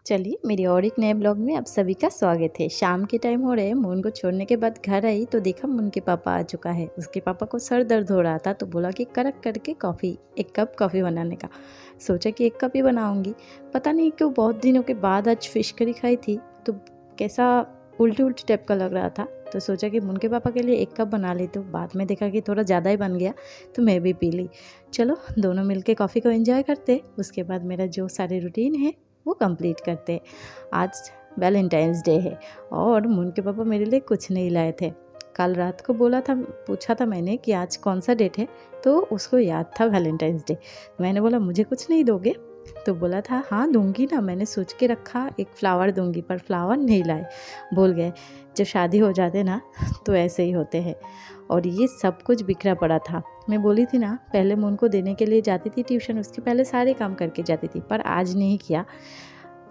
चलिए मेरे और एक नए ब्लॉग में आप सभी का स्वागत है। शाम के टाइम हो रहे हैं। मोन को छोड़ने के बाद घर आई तो देखा मोन के पापा आ चुका है। उसके पापा को सर दर्द हो रहा था तो बोला कि कड़क करके कॉफ़ी, एक कप कॉफ़ी बनाने का। सोचा कि एक कप ही बनाऊंगी। पता नहीं क्यों बहुत दिनों के बाद आज फिश करी खाई थी तो कैसा उल्टी उल्टी टाइप का लग रहा था। तो सोचा कि मोन के पापा के लिए एक कप बना लेती हूँ। बाद में देखा कि थोड़ा ज़्यादा ही बन गया तो मैं भी पी ली। चलो दोनों मिलके कॉफ़ी को एंजॉय करते। उसके बाद मेरा जो सारे रूटीन है वो कंप्लीट करते। आज वैलेंटाइंस डे है और मोन के पापा मेरे लिए कुछ नहीं लाए थे। कल रात को पूछा था मैंने कि आज कौन सा डेट है, तो उसको याद था वैलेंटाइंस डे। मैंने बोला मुझे कुछ नहीं दोगे, तो बोला था हाँ दूंगी ना, मैंने सोच के रखा एक फ्लावर दूंगी, पर फ्लावर नहीं लाए, भूल गए। जब शादी हो जाते ना तो ऐसे ही होते हैं। और ये सब कुछ बिखरा पड़ा था। मैं बोली थी ना पहले मैं उनको देने के लिए जाती थी ट्यूशन, उसके पहले सारे काम करके जाती थी, पर आज नहीं किया।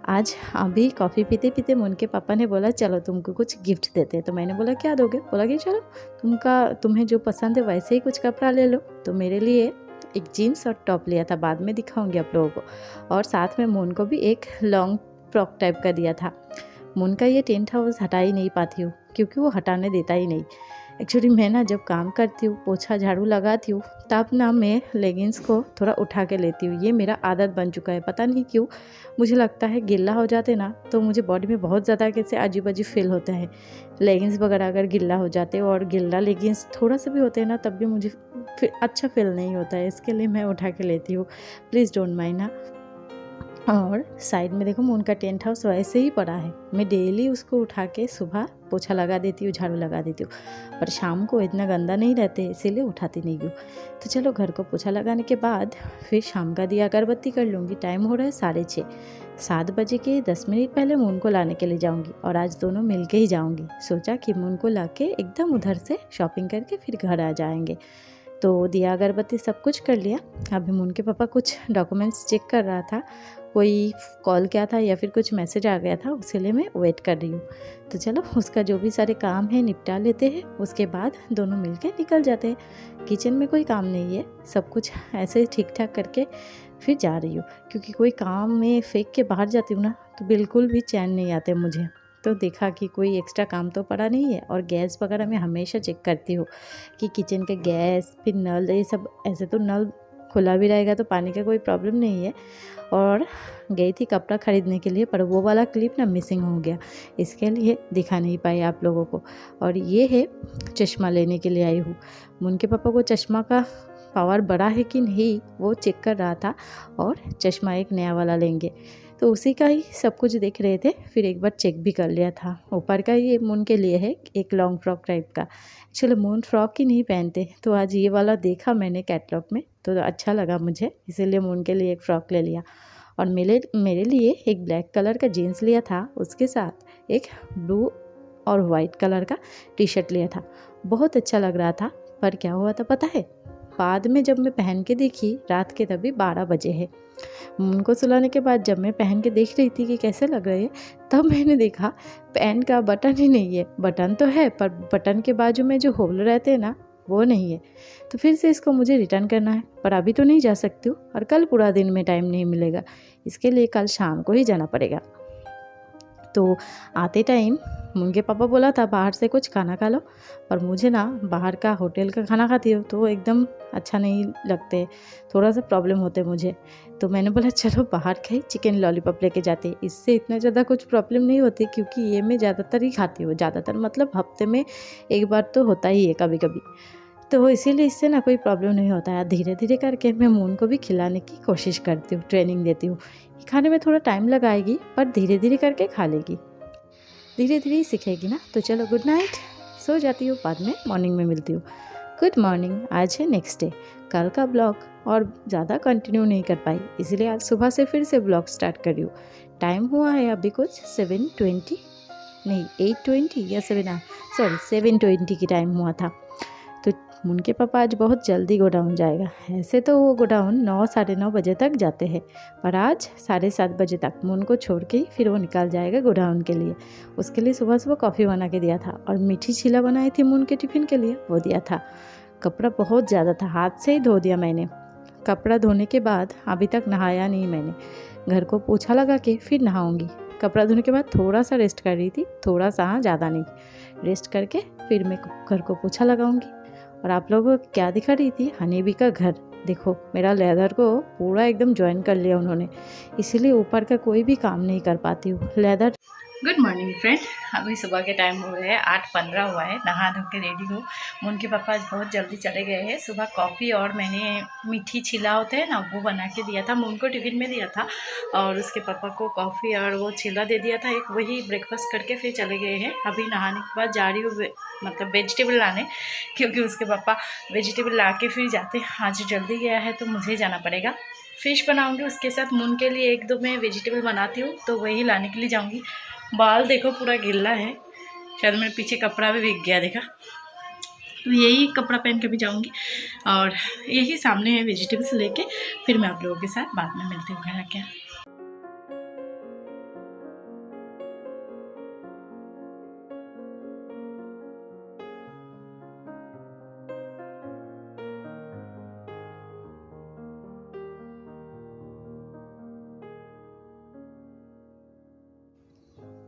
आज अभी कॉफ़ी पीते पीते उनके पापा ने बोला चलो तुमको कुछ गिफ्ट देते हैं। तो मैंने बोला क्या दोगे? बोला कि चलो तुम्हें जो पसंद है वैसे ही कुछ कपड़ा ले लो। तो मेरे लिए एक जीन्स और टॉप लिया था, बाद में दिखाऊंगी आप लोगों को। और साथ में मोन को भी एक लॉन्ग फ्रॉक टाइप का दिया था। मोन का ये टेंट हाउस हटा ही नहीं पाती हूँ क्योंकि वो हटाने देता ही नहीं। एक्चुअली मैं ना जब काम करती हूँ, पोछा झाड़ू लगाती हूँ, तब ना मैं लेगिंग्स को थोड़ा उठा के लेती हूँ। ये मेरा आदत बन चुका है, पता नहीं क्यों। मुझे लगता है गिल्ला हो जाते ना तो मुझे बॉडी में बहुत ज़्यादा कैसे अजीब अजीब फील होता है। लेगिंग्स वगैरह अगर गिल्ला हो जाते और गिल्ला लेगिंग्स थोड़ा सा भी होते हैं ना, तब भी मुझे अच्छा फील नहीं होता है। इसके लिए मैं उठा के लेती हूँ, प्लीज़ डोंट माइंड ना। और साइड में देखो उनका टेंट हाउस वैसे ही पड़ा है। मैं डेली उसको उठा के सुबह पोछा लगा देती हूँ, झाड़ू लगा देती हूँ, पर शाम को इतना गंदा नहीं रहते इसीलिए उठाती नहीं हूँ। तो चलो घर को पोछा लगाने के बाद फिर शाम का दिया अगरबत्ती कर लूँगी। टाइम हो रहा है 6:30। 7 बजे के 10 मिनट पहले मून को लाने के लिए जाऊँगी और आज दोनों मिल के ही जाऊँगी। सोचा कि मून को ला के एकदम उधर से शॉपिंग करके फिर घर आ जाएंगे। तो दिया अगरबत्ती सब कुछ कर लिया। अभी मून के पापा कुछ डॉक्यूमेंट्स चेक कर रहा था, कोई कॉल किया था या फिर कुछ मैसेज आ गया था, उसके लिए मैं वेट कर रही हूँ। तो चलो उसका जो भी सारे काम है निपटा लेते हैं, उसके बाद दोनों मिलके निकल जाते हैं। किचन में कोई काम नहीं है, सब कुछ ऐसे ठीक ठाक करके फिर जा रही हूँ, क्योंकि कोई काम में फेंक के बाहर जाती हूँ ना तो बिल्कुल भी चैन नहीं आते मुझे। तो देखा कि कोई एक्स्ट्रा काम तो पड़ा नहीं है। और गैस वगैरह मैं हमेशा चेक करती हूँ कि किचन के गैस फिर नल ये सब, ऐसे तो नल खुला भी रहेगा तो पानी का कोई प्रॉब्लम नहीं है। और गई थी कपड़ा ख़रीदने के लिए, पर वो वाला क्लिप ना मिसिंग हो गया, इसके लिए दिखा नहीं पाई आप लोगों को। और ये है चश्मा लेने के लिए आई हूँ। उनके पापा को चश्मा का पावर बड़ा है कि नहीं वो चेक कर रहा था, और चश्मा एक नया वाला लेंगे तो उसी का ही सब कुछ देख रहे थे। फिर एक बार चेक भी कर लिया था। ऊपर का ये मून के लिए है एक लॉन्ग फ्रॉक टाइप का। एक्चुअली मून फ्रॉक ही नहीं पहनते, तो आज ये वाला देखा मैंने कैटलॉग में तो अच्छा लगा मुझे, इसीलिए मून के लिए एक फ़्रॉक ले लिया। और मेरे लिए एक ब्लैक कलर का जीन्स लिया था, उसके साथ एक ब्लू और वाइट कलर का टी शर्ट लिया था। बहुत अच्छा लग रहा था, पर क्या हुआ था पता है? बाद में जब मैं पहन के देखी, रात के तभी 12 बजे है। उनको सुलाने के बाद जब मैं पहन के देख रही थी कि कैसे लग रहे हैं, तब मैंने देखा पैंट का बटन ही नहीं है। बटन तो है पर बटन के बाजू में जो होल रहते हैं ना वो नहीं है। तो फिर से इसको मुझे रिटर्न करना है, पर अभी तो नहीं जा सकती हूँ और कल पूरा दिन में टाइम नहीं मिलेगा, इसके लिए कल शाम को ही जाना पड़ेगा। तो आते टाइम मुनके पापा बोला था बाहर से कुछ खाना खा लो, पर मुझे ना बाहर का होटल का खाना खाती हो तो एकदम अच्छा नहीं लगते, थोड़ा सा प्रॉब्लम होते मुझे। तो मैंने बोला चलो बाहर का ही चिकन लॉलीपॉप लेके जाते, इससे इतना ज़्यादा कुछ प्रॉब्लम नहीं होती, क्योंकि ये मैं ज़्यादातर ही खाती हूँ। ज़्यादातर मतलब हफ्ते में एक बार तो होता ही है कभी कभी, तो इसीलिए इससे ना कोई प्रॉब्लम नहीं होता है। धीरे धीरे करके मैं मून को भी खिलाने की कोशिश करती हूँ, ट्रेनिंग देती हूँ। खाने में थोड़ा टाइम लगाएगी पर धीरे धीरे करके खा लेगी, धीरे धीरे ही सीखेगी ना। तो चलो गुड नाइट, सो जाती हूँ, बाद में मॉर्निंग में मिलती हूँ। Good morning. आज है नेक्स्ट डे। कल का ब्लॉग और ज़्यादा कंटिन्यू नहीं कर पाई, इसलिए आज सुबह से फिर से ब्लॉग स्टार्ट कर रही हूँ। टाइम हुआ है अभी कुछ 7:20 नहीं 8:20 या 7:20 की टाइम हुआ था। तो उनके पापा आज बहुत जल्दी गोडाउन जाएगा। ऐसे तो वो गोडाउन 9 साढ़े 9 बजे तक जाते हैं, पर आज 7:30 बजे तक मुन को छोड़ के ही फिर वो निकल जाएगा गोडाउन के लिए। उसके लिए सुबह सुबह कॉफ़ी बना के दिया था और मीठी चीला बनाई थी मुन के टिफ़िन के लिए, वो दिया था। कपड़ा बहुत ज़्यादा था, हाथ से ही धो दिया मैंने। कपड़ा धोने के बाद अभी तक नहाया नहीं मैंने, घर को पोछा लगा के फिर नहाऊंगी। कपड़ा धोने के बाद थोड़ा सा रेस्ट कर रही थी, थोड़ा सा, हाँ ज़्यादा नहीं। रेस्ट करके फिर मैं घर को पोछा लगाऊंगी। और आप लोगों को क्या दिखा रही थी, हनी बी का घर। देखो मेरा लेदर को पूरा एकदम ज्वाइन कर लिया उन्होंने, इसीलिए ऊपर का कोई भी काम नहीं कर पाती हूँ। लेदर। गुड मॉर्निंग फ्रेंड, अभी सुबह के टाइम हो गए हैं 8:15 हुआ है। नहा धो के रेडी हो। मुन के पापा आज बहुत जल्दी चले गए हैं। सुबह कॉफ़ी और मैंने मीठी छिला होते हैं ना, वो बना के दिया था। मुन को टिफ़िन में दिया था और उसके पापा को कॉफ़ी और वो छिला दे दिया था एक, वही ब्रेकफास्ट करके फिर चले गए हैं। अभी नहाने के बाद जा रही हूँ मतलब वेजिटेबल लाने, क्योंकि उसके पापा वेजिटेबल ला के फिर जाते। आज जल्दी गया है तो मुझे जाना पड़ेगा। फ़िश बनाऊँगी उसके साथ, मुन के लिए 1-2 मैं वेजिटेबल बनाती हूँ तो वही लाने के लिए जाऊँगी। बाल देखो पूरा गिल्ला है, शायद मेरे पीछे कपड़ा भी भीग गया, देखा। तो यही कपड़ा पहन के भी जाऊंगी और यही सामने है वेजिटेबल्स लेके। फिर मैं आप लोगों के साथ बाद में मिलती हूँ घर आके।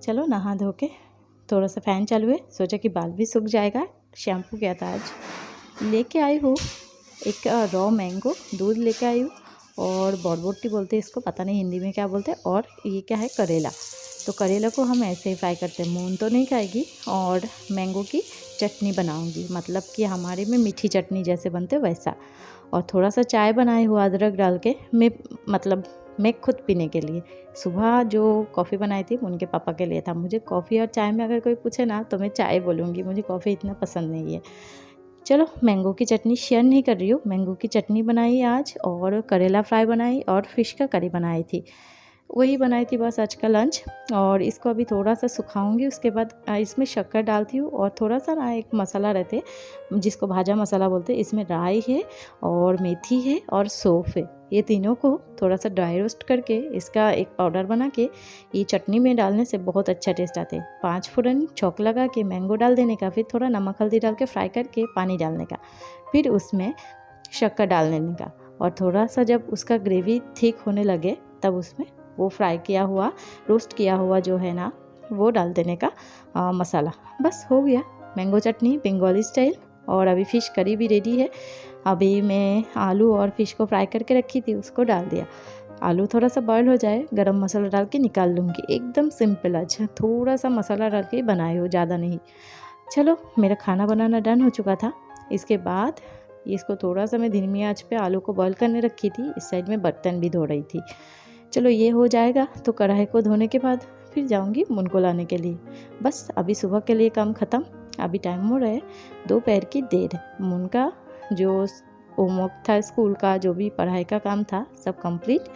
चलो नहा धो के थोड़ा सा फ़ैन चालू है, सोचा कि बाल भी सूख जाएगा। शैम्पू किया था आज। लेके आई हूँ एक रॉ मैंगो, दूध लेके आई हूँ और बॉरबोटी बोलते हैं इसको, पता नहीं हिंदी में क्या बोलते हैं। और ये क्या है, करेला। तो करेला को हम ऐसे ही फ्राई करते हैं, मून तो नहीं खाएगी। और मैंगो की चटनी बनाऊंगी, मतलब कि हमारे में मीठी चटनी जैसे बनते वैसा। और थोड़ा सा चाय बनाई हुआ अदरक डाल के, मैं खुद पीने के लिए। सुबह जो कॉफ़ी बनाई थी उनके पापा के लिए था। मुझे कॉफ़ी और चाय में अगर कोई पूछे ना तो मैं चाय बोलूँगी, मुझे कॉफ़ी इतना पसंद नहीं है। चलो मैंगो की चटनी शेयर नहीं कर रही हूँ। मैंगो की चटनी बनाई आज, और करेला फ्राई बनाई, और फ़िश का करी बनाई थी। वही बनाई थी बस आज का लंच। और इसको अभी थोड़ा सा सुखाऊंगी, उसके बाद इसमें शक्कर डालती हूँ। और थोड़ा सा ना एक मसाला रहते जिसको भाजा मसाला बोलते हैं, इसमें राई है और मेथी है और सौंफ है। ये तीनों को थोड़ा सा ड्राई रोस्ट करके इसका एक पाउडर बना के ये चटनी में डालने से बहुत अच्छा टेस्ट आते हैं। 5 फुरन चौक लगा के मैंगो डाल देने का, फिर थोड़ा नमक हल्दी डाल के फ्राई करके पानी डालने का, फिर उसमें शक्कर डाल देने का। और थोड़ा सा जब उसका ग्रेवी थिक होने लगे तब उसमें वो फ्राई किया हुआ, रोस्ट किया हुआ जो है ना, वो डाल देने का मसाला। बस हो गया मैंगो चटनी बंगाली स्टाइल। और अभी फ़िश करी भी रेडी है। अभी मैं आलू और फ़िश को फ्राई करके रखी थी, उसको डाल दिया। आलू थोड़ा सा बॉयल हो जाए, गरम मसाला डाल के निकाल लूँगी। एकदम सिंपल, अच्छा थोड़ा सा मसाला डाल के बनाई हो, ज़्यादा नहीं। चलो मेरा खाना बनाना डन हो चुका था। इसके बाद इसको थोड़ा सा मैं धीमी आंच पे आलू को बॉयल करने रखी थी। इस साइड में बर्तन भी धो रही थी। चलो ये हो जाएगा तो कढ़ाई को धोने के बाद फिर जाऊंगी मुन को लाने के लिए। बस अभी सुबह के लिए काम ख़त्म। अभी टाइम हो रहा है दोपहर की 1:30। मुन का जो होमवर्क था स्कूल का, जो भी पढ़ाई का काम था, सब कंप्लीट।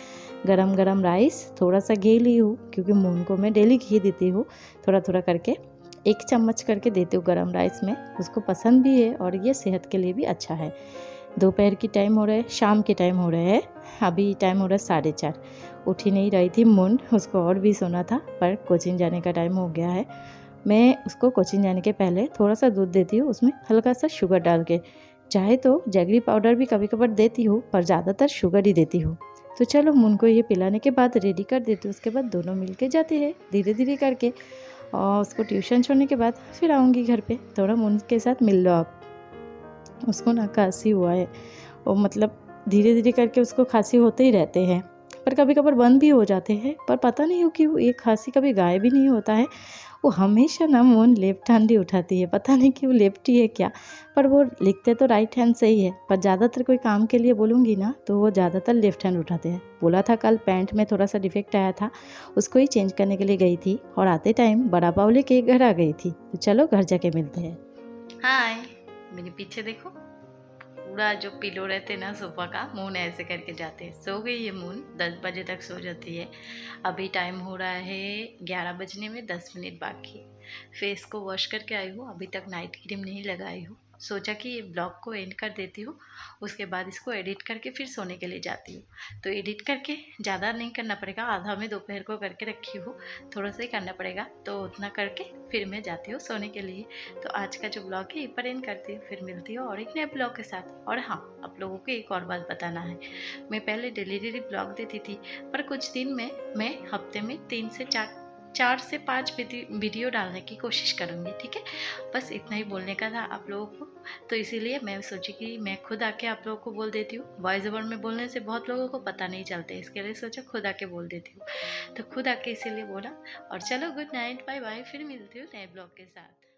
गरम गरम राइस, थोड़ा सा घी ली हूँ क्योंकि मुन को मैं डेली घी देती हूँ, थोड़ा थोड़ा करके 1 चम्मच करके देती हूँ गरम राइस में। उसको पसंद भी है और ये सेहत के लिए भी अच्छा है। दोपहर की टाइम हो रहा है, शाम के टाइम हो रहे हैं। अभी टाइम हो रहा है 4:30। उठ ही नहीं रही थी मुन, उसको और भी सोना था, पर कोचिंग जाने का टाइम हो गया है। मैं उसको कोचिंग जाने के पहले थोड़ा सा दूध देती हूँ, उसमें हल्का सा शुगर डाल के। चाहे तो जैगरी पाउडर भी कभी कभार देती हूँ, पर ज़्यादातर शुगर ही देती हूँ। तो चलो मुन को ये पिलाने के बाद रेडी कर देती हूँ। उसके बाद दोनों मिल के जाते हैं धीरे धीरे करके। और उसको ट्यूशन छोड़ने के बाद फिर आऊँगी घर पे। थोड़ा मुन के साथ मिल लो आप। उसको ना खांसी हुआ है, वो मतलब धीरे धीरे करके उसको खांसी होते ही रहते हैं, पर कभी कभार बंद भी हो जाते हैं। पर पता नहीं हो कि वो ये खांसी कभी गायब भी नहीं होता है। वो हमेशा ना मोन लेफ्ट हैंड ही उठाती है, पता नहीं कि वो लेफ्टी है क्या। पर वो लिखते तो राइट हैंड से ही है, पर ज़्यादातर कोई काम के लिए बोलूँगी ना तो वो ज़्यादातर लेफ्ट हैंड उठाते हैं। बोला था कल पैंट में थोड़ा सा डिफेक्ट आया था, उसको ही चेंज करने के लिए गई थी और आते टाइम बड़ा पाव लेके घर आ गई थी। तो चलो घर जाके मिलते हैं। हाय, मेरे पीछे देखो, पूरा जो पिलो रहते ना सोफा का, मून ऐसे करके जाते हैं। सो गई है मून, 10 बजे तक सो जाती है। अभी टाइम हो रहा है 11 बजने में 10 मिनट बाकी। फेस को वॉश करके आई हूँ, अभी तक नाइट क्रीम नहीं लगाई हूँ। सोचा कि ये ब्लॉग को एंड कर देती हूँ, उसके बाद इसको एडिट करके फिर सोने के लिए जाती हूँ। तो एडिट करके ज़्यादा नहीं करना पड़ेगा, आधा में दोपहर को करके रखी हूँ, थोड़ा सा ही करना पड़ेगा, तो उतना करके फिर मैं जाती हूँ सोने के लिए। तो आज का जो ब्लॉग है ये पर एंड करती हूँ, फिर मिलती हूँ और एक नए ब्लॉग के साथ। और हाँ, आप लोगों को एक और बात बताना है, मैं पहले डेली ब्लॉग देती थी, पर कुछ दिन में मैं हफ्ते में 3 से 4 4 से 5 वीडियो डालने की कोशिश करूँगी, ठीक है। बस इतना ही बोलने का था आप लोगों को, तो इसीलिए मैं सोची कि मैं खुद आके आप लोगों को बोल देती हूँ। वॉइस ओवर में बोलने से बहुत लोगों को पता नहीं चलता, इसके लिए सोचा खुद आके बोल देती हूँ। तो खुद आके इसीलिए बोला। और चलो गुड नाइट, बाय बाय, फिर मिलती हूँ नए ब्लॉग के साथ।